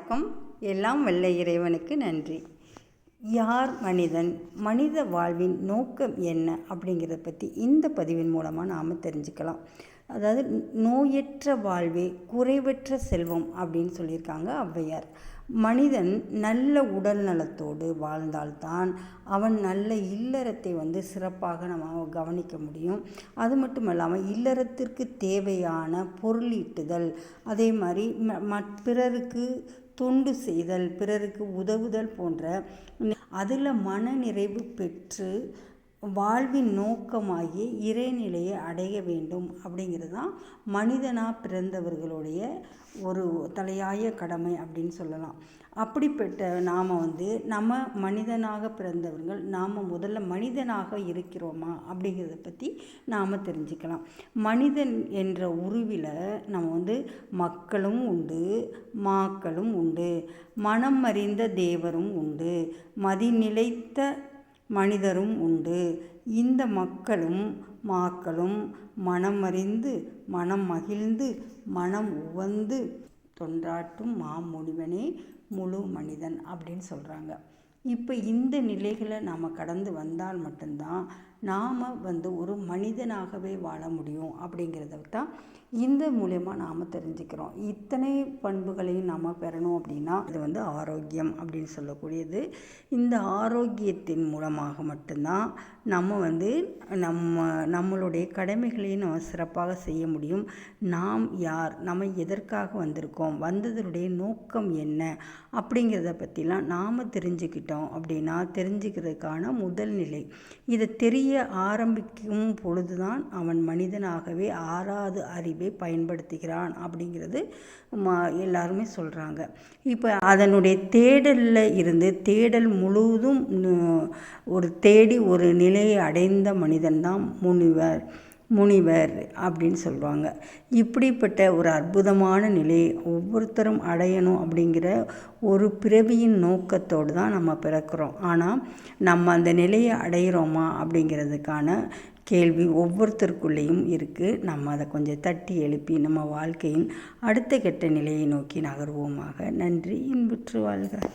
வணக்கம். எல்லாம் வல்ல இறைவனுக்கு நன்றி. யார் மனிதன், மனித வாழ்வின் நோக்கம் என்ன அப்படிங்கிறத பற்றி இந்த பதிவின் மூலமாக நாம் தெரிஞ்சுக்கலாம். அதாவது நோயற்ற வாழ்வே குறைவற்ற செல்வம் அப்படின்னு சொல்லியிருக்காங்க ஔவையார். மனிதன் நல்ல உடல் நலத்தோடு வாழ்ந்தால்தான் அவன் நல்ல இல்லறத்தை சிறப்பாக நம்ம கவனிக்க முடியும். அது மட்டும் இல்லாமல் இல்லறத்திற்கு தேவையான பொருளீட்டுதல், அதே மாதிரி பிறருக்கு தொண்டு செய்தல், பிறருக்கு உதவுதல் போன்ற அதில் மனநிறைவு பெற்று வாழ்வின் நோக்கமாகி இறைநிலையை அடைய வேண்டும் அப்படிங்கிறது தான் மனிதனாக பிறந்தவர்களுடைய ஒரு தலையாய கடமை அப்படின்னு சொல்லலாம். அப்படிப்பட்ட நாம் நம்ம மனிதனாக பிறந்தவர்கள் நாம் முதல்ல மனிதனாக இருக்கிறோமா அப்படிங்கிறத பற்றி நாம் தெரிஞ்சுக்கலாம். மனிதன் என்ற உருவில் நம்ம மக்களும் உண்டு, மாக்களும் உண்டு, மனம் அறிந்த தேவரும் உண்டு, மதிநிலைத்த மனிதரும் உண்டு. இந்த மக்களும் மாக்களும் மனம் அறிந்து மனம் மகிழ்ந்து மனம் உவந்து தொண்டாற்றும் மாமுனிவனே முழு மனிதன் அப்படின்னு சொல்கிறாங்க. இப்போ இந்த நிலைகளை நாம் கடந்து வந்தால் மட்டும்தான் நாம் ஒரு மனிதனாகவே வாழ முடியும் அப்படிங்கிறத தான் இந்த மூலயமா நாம் தெரிஞ்சுக்கிறோம். இத்தனை பண்புகளையும் நாம் பெறணும் அப்படின்னா இது ஆரோக்கியம் அப்படின்னு சொல்லக்கூடியது. இந்த ஆரோக்கியத்தின் மூலமாக மட்டும்தான் நம்ம நம்மளுடைய கடமைகளையும் நம்ம சிறப்பாக செய்ய முடியும். நாம் யார், நம்ம எதற்காக வந்திருக்கோம், வந்ததனுடைய நோக்கம் என்ன அப்படிங்கிறத பற்றிலாம் நாம் தெரிஞ்சுக்கிட்டோம் அப்படின்னா தெரிஞ்சுக்கிறதுக்கான முதல் நிலை. இதை தெரிய ஆரம்பிக்கும் பொழுதுதான் அவன் மனிதனாகவே ஆறாவது அறிவை பயன்படுத்துகிறான் அப்படிங்கிறது எல்லாருமே சொல்கிறாங்க. இப்போ அதனுடைய தேடலில் இருந்து தேடல் முழுவதும் தேடி ஒரு நிலையை அடைந்த மனிதன்தான் முனிவர் அப்படின்னு சொல்லுவாங்க. இப்படிப்பட்ட ஒரு அற்புதமான நிலையை ஒவ்வொருத்தரும் அடையணும் அப்படிங்கிற ஒரு பிறவியின் நோக்கத்தோடு தான் நம்ம பிறக்கிறோம். ஆனால் நம்ம அந்த நிலையை அடைகிறோமா அப்படிங்கிறதுக்கான கேள்வி ஒவ்வொருத்தருக்குள்ளேயும் இருக்குது. நம்ம அதை கொஞ்சம் தட்டி எழுப்பி நம்ம வாழ்க்கையின் அடுத்த கட்ட நிலையை நோக்கி நகர்வோமாக. நன்றி. இன்புற்று வாழ்க.